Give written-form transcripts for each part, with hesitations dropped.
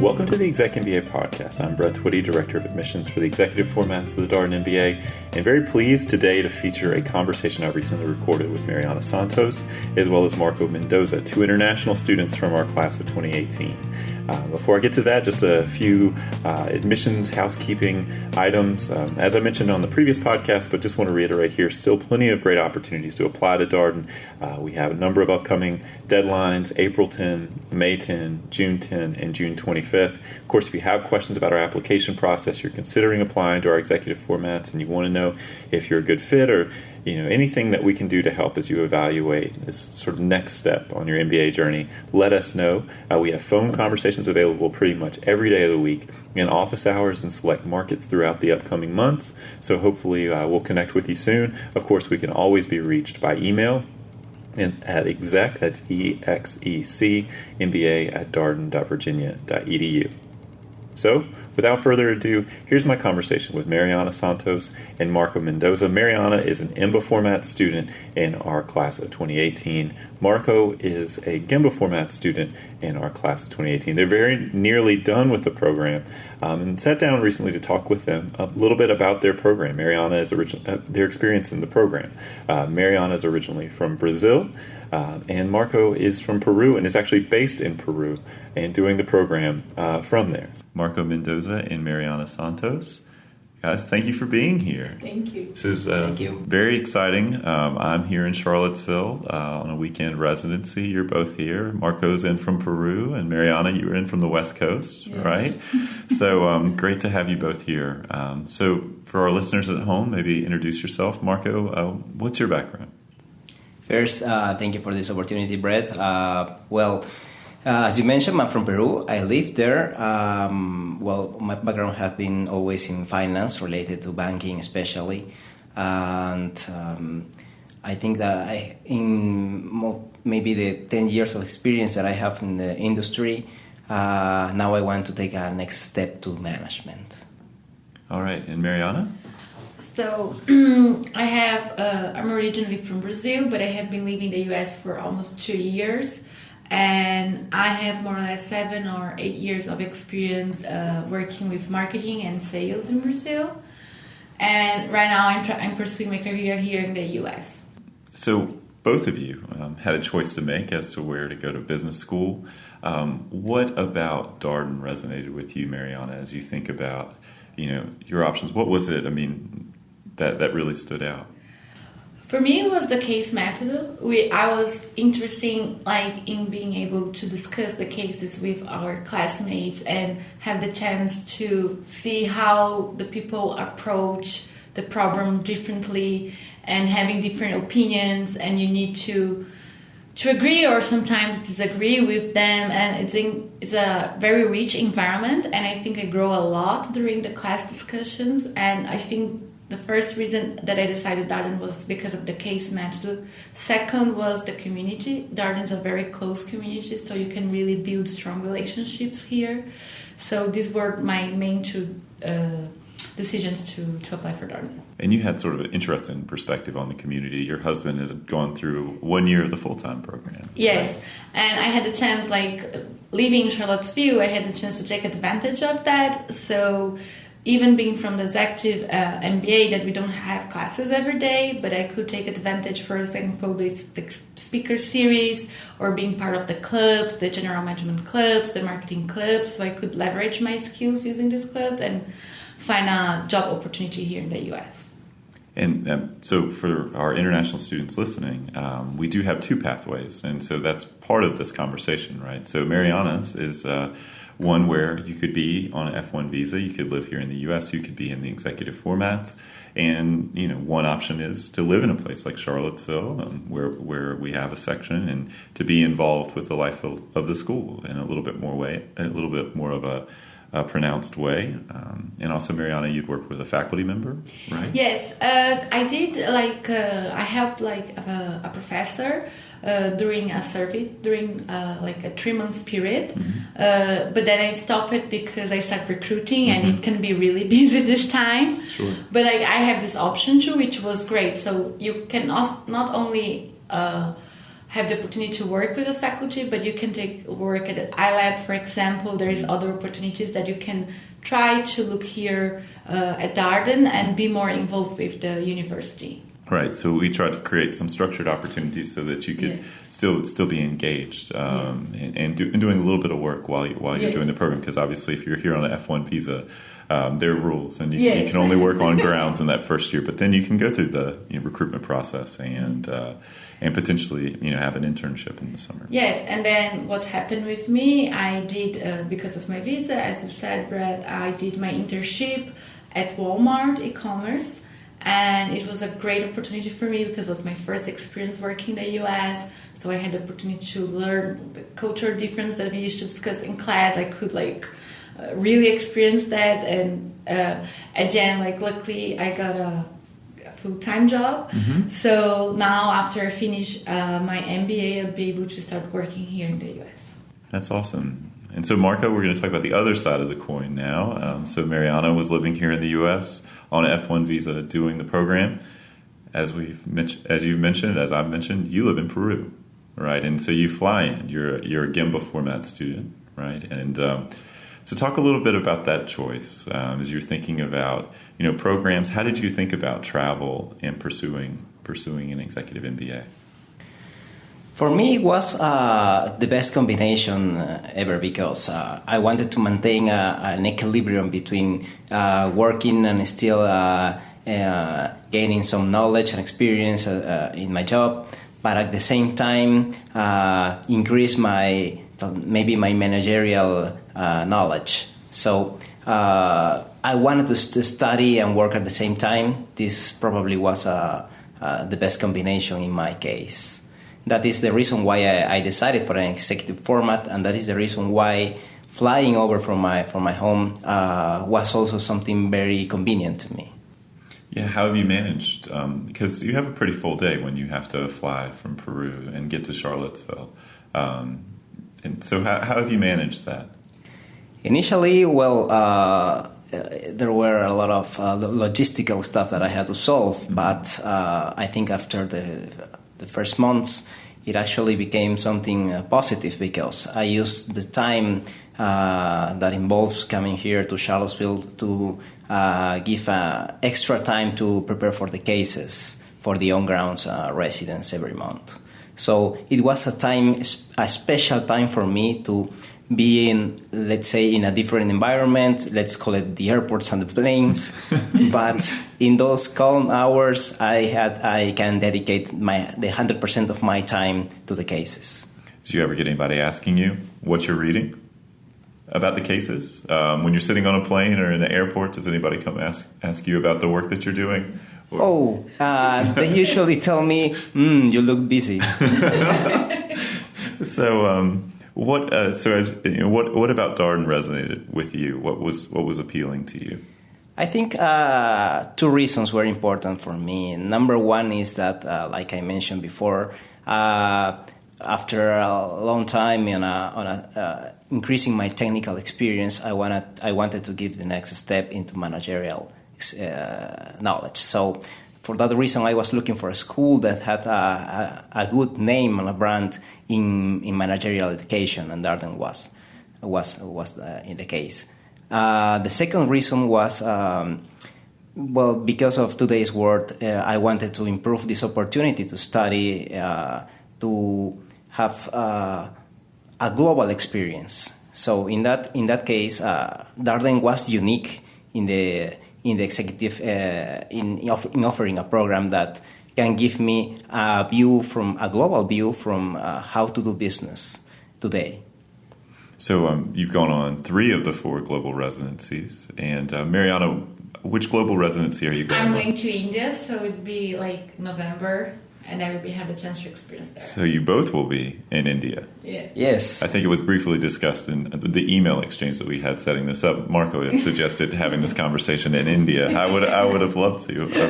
Welcome to the ExecMBA Podcast. I'm Brett Twitty, Director of Admissions for the Executive Formats of the Darden MBA, and very pleased today to feature a conversation I recently recorded with Mariana Santos, as well as Marco Mendoza, two international students from our class of 2018. Before I get to that, just a few admissions housekeeping items. As I mentioned on the previous podcast, but just want to reiterate here, still plenty of great opportunities to apply to Darden. We have a number of upcoming deadlines, April 10, May 10, June 10, and June 25th. Of course, if you have questions about our application process, you're considering applying to our executive formats, and you want to know if you're a good fit or anything that we can do to help as you evaluate this sort of next step on your MBA journey, let us know. We have phone conversations available pretty much every day of the week in office hours and select markets throughout the upcoming months. So hopefully we'll connect with you soon. Of course, we can always be reached by email at exec, that's EXEC, MBA at darden.virginia.edu. So, without further ado, here's my conversation with Mariana Santos and Marco Mendoza. Mariana is an EMBA format student in our class of 2018. Marco is a GEMBA format student in our class of 2018. They're very nearly done with the program and sat down recently to talk with them a little bit about their program. Mariana is their experience in the program. Mariana is originally from Brazil. And Marco is from Peru and is actually based in Peru and doing the program from there. Marco Mendoza and Mariana Santos. Guys, thank you for being here. Thank you. This is Thank you. Very exciting. I'm here in Charlottesville on a weekend residency. You're both here. Marco's in from Peru, and Mariana, you were in from the West Coast, yes. Right? So great to have you both here. So for our listeners at home, maybe introduce yourself. Marco, what's your background? First, thank you for this opportunity, Brett. As you mentioned, I'm from Peru. I lived there. My background has been always in finance, related to banking especially. And I think that maybe the 10 years of experience that I have in the industry, now I want to take a next step to management. All right. And Mariana? So I'm originally from Brazil, but I have been living in the U.S. for almost 2 years. And I have more or less 7 or 8 years of experience working with marketing and sales in Brazil. And right now I'm pursuing my career here in the U.S. So both of you had a choice to make as to where to go to business school. What about Darden resonated with you, Mariana, as you think about your options? What was it, that really stood out? For me, it was the case method. I was interested in being able to discuss the cases with our classmates and have the chance to see how the people approach the problem differently and having different opinions, and you need to agree or sometimes disagree with them, and it's a very rich environment, and I think I grow a lot during the class discussions. And I think the first reason that I decided Darden was because of the case method. Second was the community. Darden's a very close community, so you can really build strong relationships here. So these were my main two decisions to apply for Darden. And you had sort of an interesting perspective on the community. Your husband had gone through 1 year of the full-time program. Yes, and I had the chance, living in Charlottesville, I had the chance to take advantage of that. So even being from the executive MBA, that we don't have classes every day, but I could take advantage, for example, the speaker series, or being part of the clubs, the general management clubs, the marketing clubs, so I could leverage my skills using these clubs and find a job opportunity here in the U.S. And so for our international students listening, we do have two pathways, and so that's part of this conversation, right? So Mariana's is one where you could be on an F1 visa, you could live here in the U.S., you could be in the executive formats, and one option is to live in a place like Charlottesville, where we have a section, and to be involved with the life of the school in a little bit more of a pronounced way. And also, Mariana, you'd worked with a faculty member, right? Yes, I did. I helped a professor during a survey during a 3 months period. Mm-hmm. But then I stopped it because I started recruiting, mm-hmm. and it can be really busy this time. Sure. But I have this option too, which was great. So you can not only have the opportunity to work with a faculty, but you can work at an iLab, for example. There's other opportunities that you can try to look here at Darden and be more involved with the university. Right. So we tried to create some structured opportunities so that you could still be engaged and doing a little bit of work while you're doing the program. Because obviously, if you're here on an F1 visa, there are rules, and you can only work on grounds in that first year. But then you can go through the recruitment process and potentially have an internship in the summer. Yes, and then what happened with me? I did because of my visa, as you said, Brad. I did my internship at Walmart e-commerce. And it was a great opportunity for me because it was my first experience working in the U.S. So I had the opportunity to learn the cultural difference that we used to discuss in class. I could really experience that. And then, luckily, I got a full-time job. Mm-hmm. So now after I finish my MBA, I'll be able to start working here in the U.S. That's awesome. And so, Marco, we're going to talk about the other side of the coin now. So Mariana was living here in the U.S. on an F1 visa doing the program. As you've mentioned, as I've mentioned, you live in Peru, right? And so you fly in. You're a GEMBA format student, right? And so talk a little bit about that choice as you're thinking about programs. How did you think about travel and pursuing an executive MBA? For me, it was the best combination ever because I wanted to maintain an equilibrium between working and still gaining some knowledge and experience in my job, but at the same time increase my managerial knowledge. So I wanted to study and work at the same time. This probably was the best combination in my case. That is the reason why I decided for an executive format, and that is the reason why flying over from my home was also something very convenient to me. Yeah, how have you managed? Because you have a pretty full day when you have to fly from Peru and get to Charlottesville. And so how have you managed that? Initially, there were a lot of logistical stuff that I had to solve, but I think after the first months, it actually became something positive because I used the time that involves coming here to Charlottesville to give extra time to prepare for the cases for the on-grounds residents every month. So it was a special time for me to be in, let's say, in a different environment. Let's call it the airports and the planes. But in those calm hours, I can dedicate the 100% of my time to the cases. Do you ever get anybody asking you what you're reading about the cases? When you're sitting on a plane or in the airport, does anybody come ask you about the work that you're doing? They usually tell me, you look busy. So, what about Darden resonated with you? What was appealing to you? I think two reasons were important for me. Number one is that, like I mentioned before, after a long time on increasing my technical experience, I wanted to give the next step into managerial knowledge. So for that reason, I was looking for a school that had a good name and a brand in managerial education, and Darden was in the case. The second reason was, because of today's world, I wanted to improve this opportunity to study, to have a global experience. So in that case, Darden was unique in the executive in offering a program that can give me a global view from how to do business today. So you've gone on 3 of the 4 global residencies, and Mariana, which global residency are you going? I'm going to India, so it would be November. And I will have the chance to experience there. So you both will be in India. Yeah. Yes. I think it was briefly discussed in the email exchange that we had setting this up. Marco had suggested having this conversation in India. I would have loved to have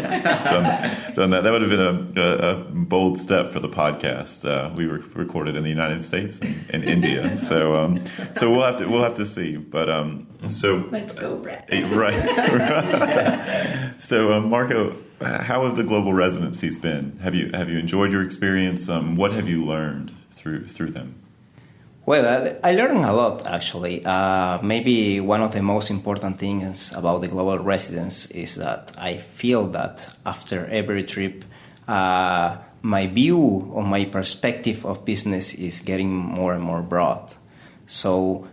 done that. That would have been a bold step for the podcast. We recorded in the United States and India, so we'll have to see. But let's go, Brett. Right. So Marco, how have the global residencies been? Have you enjoyed your experience? What have you learned through them? Well, I learned a lot, actually. Maybe one of the most important things about the global residence is that I feel that after every trip, my view or my perspective of business is getting more and more broad. So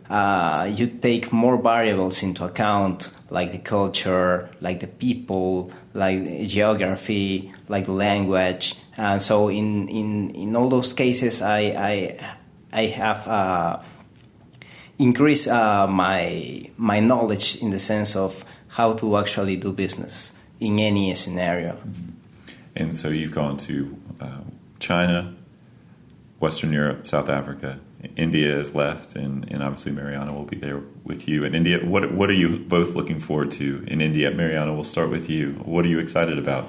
you take more variables into account, like the culture, like the people, like the geography, like the language. And so in all those cases, I have increased my knowledge in the sense of how to actually do business in any scenario. Mm-hmm. And so you've gone to China, Western Europe, South Africa. India is left, and obviously Mariana will be there with you. And India, what are you both looking forward to in India? Mariana, we'll start with you. What are you excited about?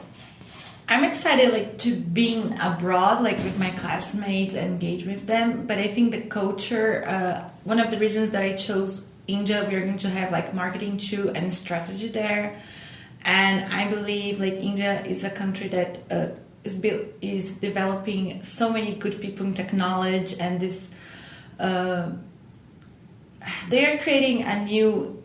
I'm excited to being abroad, with my classmates and engage with them. But I think the culture, one of the reasons that I chose India, we are going to have marketing too and strategy there. And I believe India is a country that is developing so many good people in technology, and this they are creating a new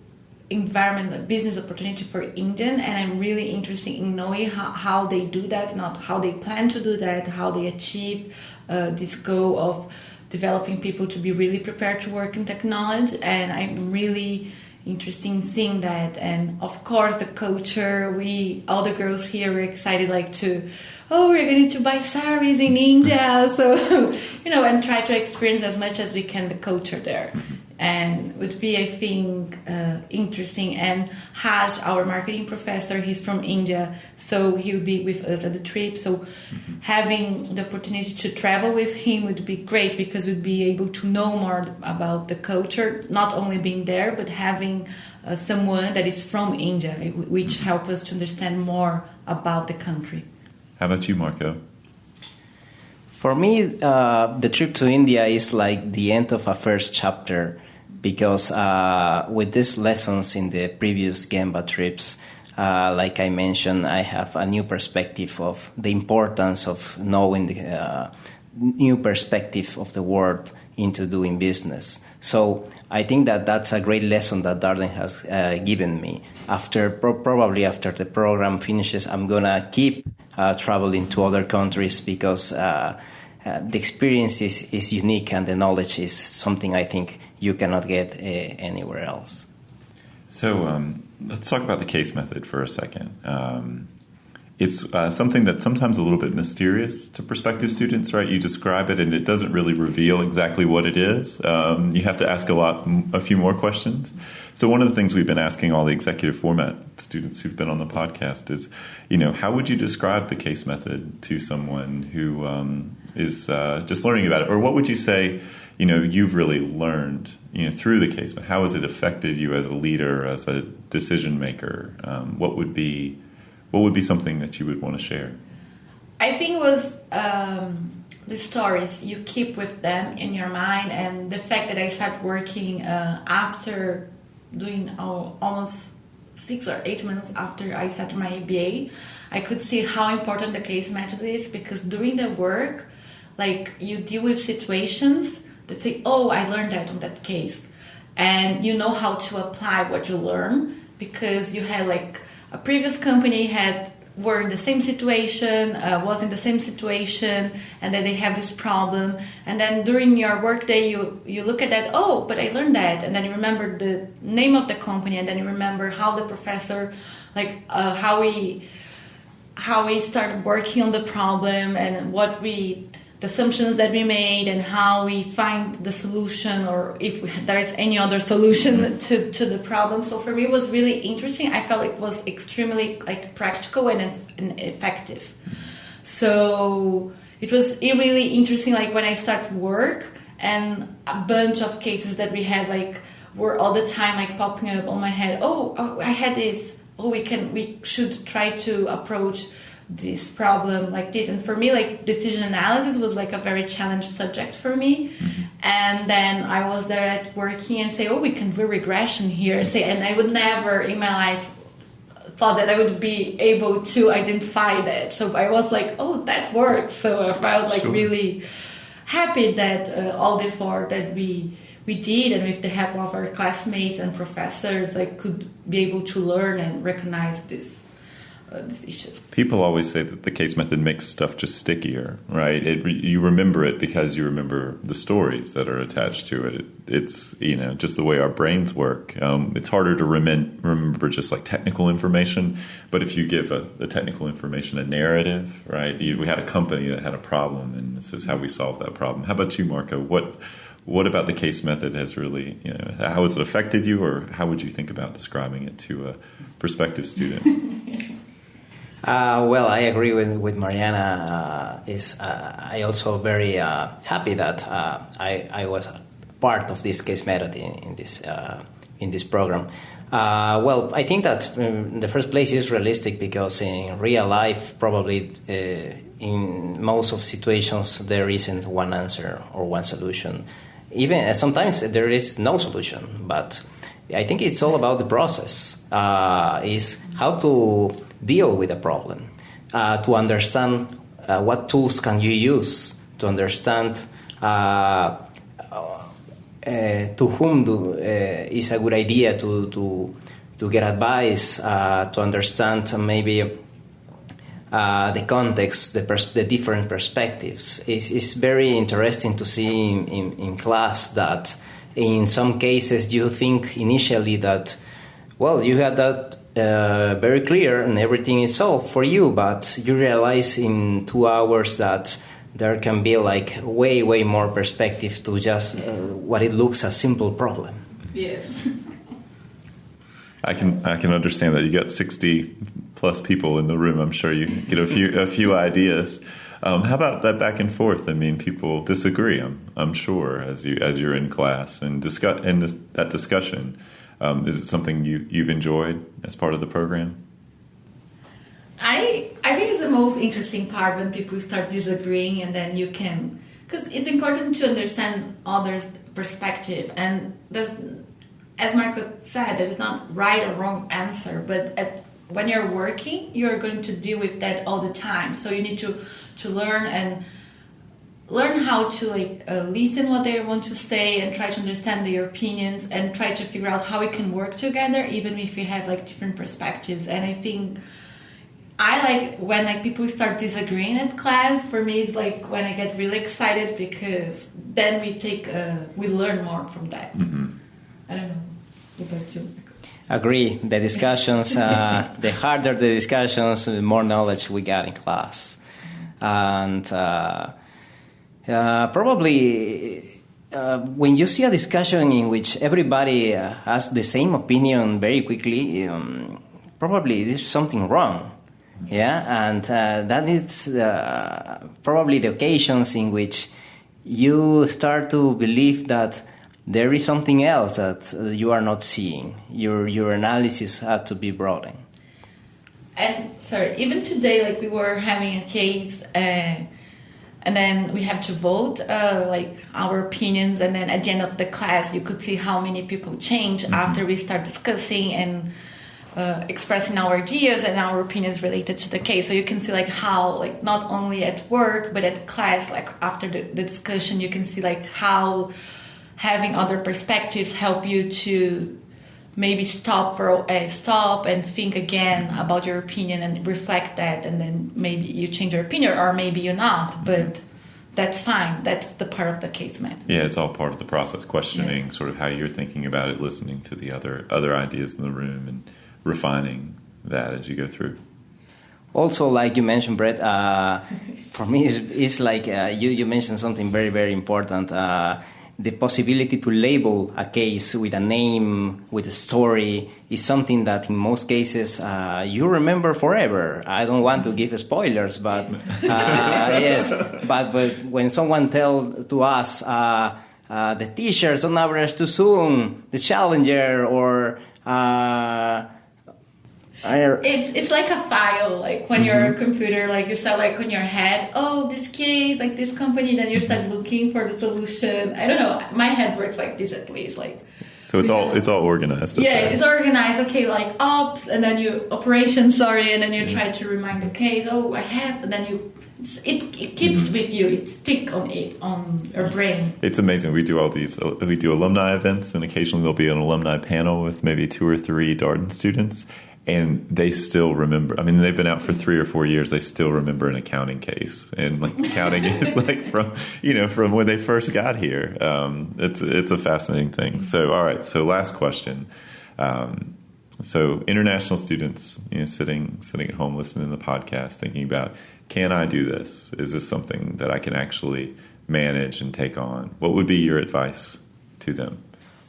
environment, a business opportunity for Indian, and I'm really interested in knowing how they do that, not how they plan to do that, how they achieve this goal of developing people to be really prepared to work in technology. And I'm really interested in seeing that. And of course the culture, all the girls here were excited we're going to buy saris in India, so and try to experience as much as we can the culture there. And would be, I think, interesting. And Haj, our marketing professor, he's from India, so he would be with us at the trip. So having the opportunity to travel with him would be great, because we'd be able to know more about the culture, not only being there, but having someone that is from India, which helps us to understand more about the country. How about you, Marco? For me, the trip to India is like the end of a first chapter, because with these lessons in the previous GEMBA trips, like I mentioned, I have a new perspective of the importance of knowing the new perspective of the world into doing business. So I think that that's a great lesson that Darden has given me. Probably after the program finishes, I'm going to keep traveling to other countries, because the experience is unique, and the knowledge is something I think you cannot get anywhere else. So let's talk about the case method for a second. It's something that's sometimes a little bit mysterious to prospective students, right? You describe it and it doesn't really reveal exactly what it is. You have to ask a few more questions. So one of the things we've been asking all the executive format students who've been on the podcast is, how would you describe the case method to someone who is just learning about it? Or what would you say, you've really learned, through the case method? How has it affected you as a leader, as a decision maker? What would be something that you would want to share? I think it was the stories you keep with them in your mind, and the fact that I started working after doing almost 6 or 8 months after I started my MBA, I could see how important the case method is, because during the work, you deal with situations that say, oh, I learned that on that case. And you know how to apply what you learn, because you had a previous company were in the same situation, was in the same situation, and then they have this problem. And then during your workday, you look at that, oh, but I learned that. And then you remember the name of the company, and then you remember how the professor, how we started working on the problem, and the assumptions that we made, and how we find the solution, or if there is any other solution to the problem. So for me, it was really interesting. I felt it was extremely practical and effective. So it was really interesting. When I start work, and a bunch of cases that we had were all the time popping up on my head. Oh, I had this. Oh, we should try to approach this problem like this. And for me, decision analysis was a very challenged subject for me. Mm-hmm. And then I was there at working and say, oh, we can do regression here. And I would never in my life thought that I would be able to identify that. So I was like, oh, that works. So I felt like really happy that all the effort that we did, and with the help of our classmates and professors, I could be able to learn and recognize this issue. People always say that the case method makes stuff just stickier, right? You remember it because you remember the stories that are attached to it. It's, just the way our brains work. It's harder to remember just like technical information, but if you give the technical information a narrative, right? We had a company that had a problem, and this is how we solved that problem. How about you, Marco? What about the case method has really, how has it affected you, or how would you think about describing it to a prospective student? Well, I agree with Mariana. I also very happy that I was part of this case method in this program. Well, I think that in the first place is realistic, because in real life, probably in most of situations there isn't one answer or one solution. Even sometimes there is no solution, but I think it's all about the process. Is how to deal with a problem, to understand what tools can you use, to understand to whom is a good idea to get advice, to understand maybe the context, the different perspectives. It's very interesting to see in class that in some cases you think initially that, well, you had that very clear and everything is solved for you, but you realize in 2 hours that there can be like way more perspective to just what it looks a simple problem. Yes. I can understand that. You got 60 plus people in the room. I'm sure you get a few ideas. How about that back and forth? I mean, people disagree. I'm sure as you're in class and discuss in that discussion. Is it something you've enjoyed as part of the program? I think it's the most interesting part when people start disagreeing, and then you can, because it's important to understand others' perspective, and as Marco said, there is not right or wrong answer, but when you're working, you're going to deal with that all the time. So you need to learn how to listen what they want to say, and try to understand their opinions, and try to figure out how we can work together, even if we have different perspectives. And I think I like when people start disagreeing at class. For me, it's when I get really excited, because then we learn more from that. Mm-hmm. I don't know. About you? Agree. The discussions, the harder the discussions, the more knowledge we got in class. And probably when you see a discussion in which everybody has the same opinion very quickly, probably there's something wrong. Yeah, and that is probably the occasions in which you start to believe that there is something else that you are not seeing. Your analysis had to be broadened. And sorry, even today, we were having a case, and then we have to vote, our opinions, and then at the end of the class, you could see how many people change after we start discussing and expressing our ideas and our opinions related to the case. So you can see how not only at work but at class, after the discussion, you can see how having other perspectives help you to maybe stop and think again about your opinion and reflect that, and then maybe you change your opinion, or maybe you're not, but that's fine. That's the part of the case method. Yeah, it's all part of the process, questioning sort of how you're thinking about it, listening to the other ideas in the room, and refining that as you go through. Also, like you mentioned, Brett, for me, it's you mentioned something very, very important. The possibility to label a case with a name, with a story, is something that in most cases you remember forever. I don't want to give spoilers, but yes. But when someone tells to us the teachers on average too soon, the challenger, or It's like a file, like when you're a computer, like you start like on your head, oh, this case, like this company, then you start looking for the solution. I don't know, my head works like this at least, like. So it's all organized. It's organized. Okay, like ops, and then you operations. Sorry, and then you try to remind the case. Oh, I have, and then it keeps with you. It stick on your brain. It's amazing. We do we do alumni events, and occasionally there'll be an alumni panel with maybe 2 or 3 Darden students. And they still remember. I mean, they've been out for 3 or 4 years. They still remember an accounting case, and like accounting is like from when they first got here. It's a fascinating thing. So, all right. So, last question. So, international students, sitting at home listening to the podcast, thinking about, can I do this? Is this something that I can actually manage and take on? What would be your advice to them?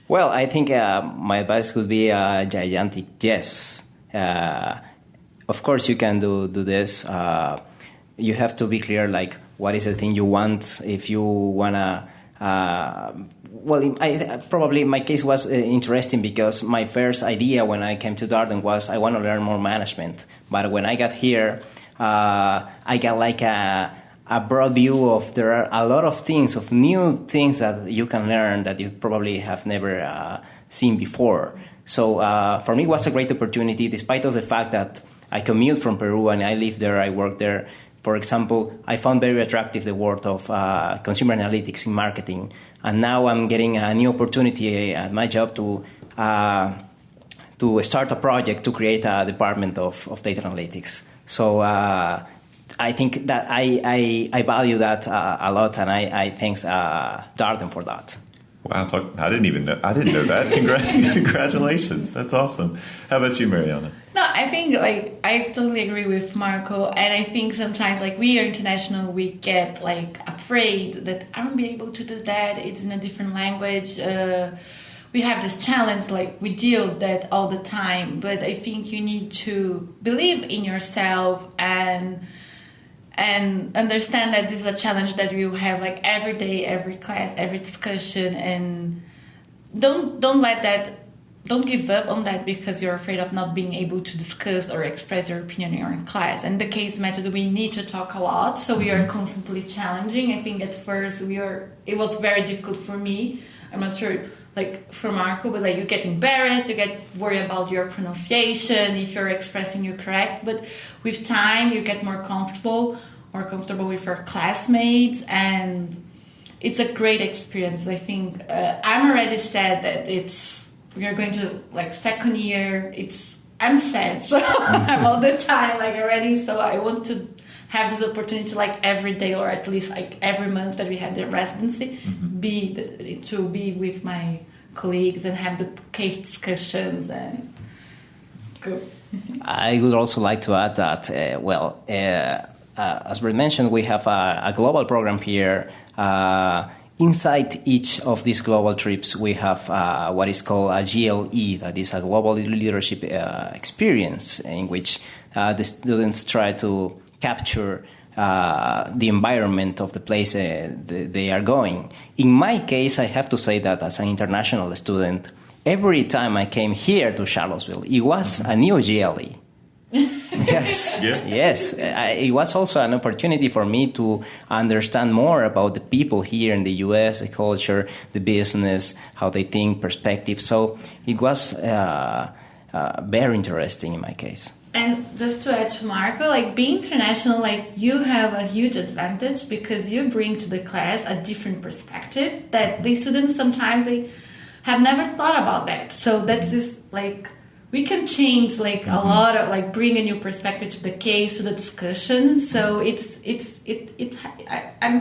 Well, I think my advice would be a gigantic yes. Of course, you can do this. You have to be clear, like, what is the thing you want. If you wanna, probably my case was interesting because my first idea when I came to Darden was I want to learn more management. But when I got here, I got like a broad view of there are a lot of things, of new things that you can learn that you probably have never seen before. So for me, it was a great opportunity, despite of the fact that I commute from Peru and I live there, I work there. For example, I found very attractive the world of consumer analytics in marketing. And now I'm getting a new opportunity at my job to start a project to create a department of data analytics. So I think that I value that a lot, and I thanks Darden for that. Wow, I didn't know that. Congratulations. That's awesome. How about you, Mariana? No, I think I totally agree with Marco, and I think sometimes we are international, we get afraid that I won't be able to do that. It's in a different language. We have this challenge, we deal with that all the time. But I think you need to believe in yourself and understand that this is a challenge that you have every day, every class, every discussion, and don't give up on that because you're afraid of not being able to discuss or express your opinion in your class. And the case method, we need to talk a lot, so we are constantly challenging. I think at first it was very difficult for me. I'm not sure for Marco, but you get embarrassed, you get worried about your pronunciation, if you're expressing you correct. But with time, you get more comfortable with your classmates, and it's a great experience. I think I'm already sad that we are going to second year. I'm sad, so I'm all the time already. So I want to have this opportunity every day, or at least every month that we have the residency, to be with my colleagues and have the case discussions and go. I would also like to add that as we mentioned, we have a global program here. Inside each of these global trips, we have what is called a GLE, that is a global leadership experience, in which the students try to capture the environment of the place they are going. In my case, I have to say that as an international student, every time I came here to Charlottesville, it was a new GLE. Yes. Yeah. Yes. It was also an opportunity for me to understand more about the people here in the U.S., the culture, the business, how they think, perspective. So it was very interesting in my case. And just to add to Marco, being international, you have a huge advantage because you bring to the class a different perspective that the students sometimes they have never thought about that. So that's just we can change a lot of bring a new perspective to the case, to the discussion. So I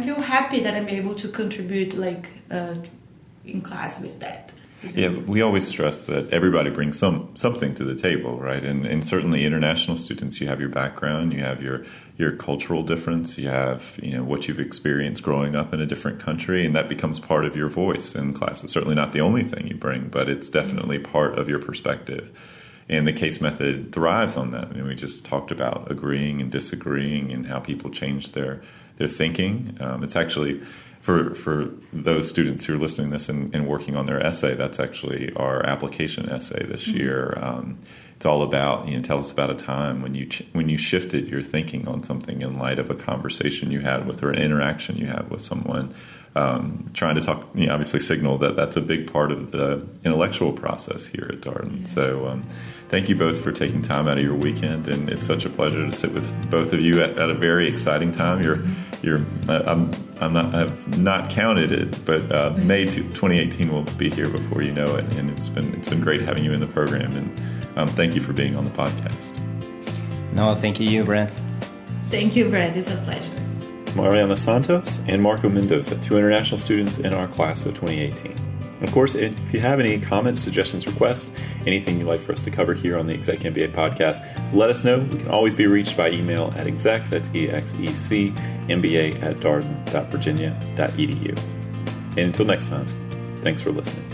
feel happy that I'm able to contribute in class with that. Yeah, we always stress that everybody brings something to the table, right? And certainly international students, you have your background, you have your cultural difference, you have what you've experienced growing up in a different country, and that becomes part of your voice in class. It's certainly not the only thing you bring, but it's definitely part of your perspective. And the case method thrives on that. We just talked about agreeing and disagreeing and how people change their thinking. It's actually For those students who are listening to this and working on their essay, that's actually our application essay this year. It's all about, tell us about a time when you shifted your thinking on something in light of a conversation you had with, or an interaction you had with someone. Trying to talk, obviously signal that that's a big part of the intellectual process here at Darden. Yeah. So thank you both for taking time out of your weekend, and it's such a pleasure to sit with both of you at a very exciting time. I've not counted it, but May 2018 will be here before you know it, and it's been great having you in the program, and thank you for being on the podcast. No, thank you, Brent. Thank you, Brent. It's a pleasure. Mariana Santos and Marco Mendoza, 2 international students in our class of 2018. Of course, if you have any comments, suggestions, requests, anything you'd like for us to cover here on the ExecMBA podcast, let us know. We can always be reached by email at exec, that's EXEC, MBA @darden.virginia.edu. And until next time, thanks for listening.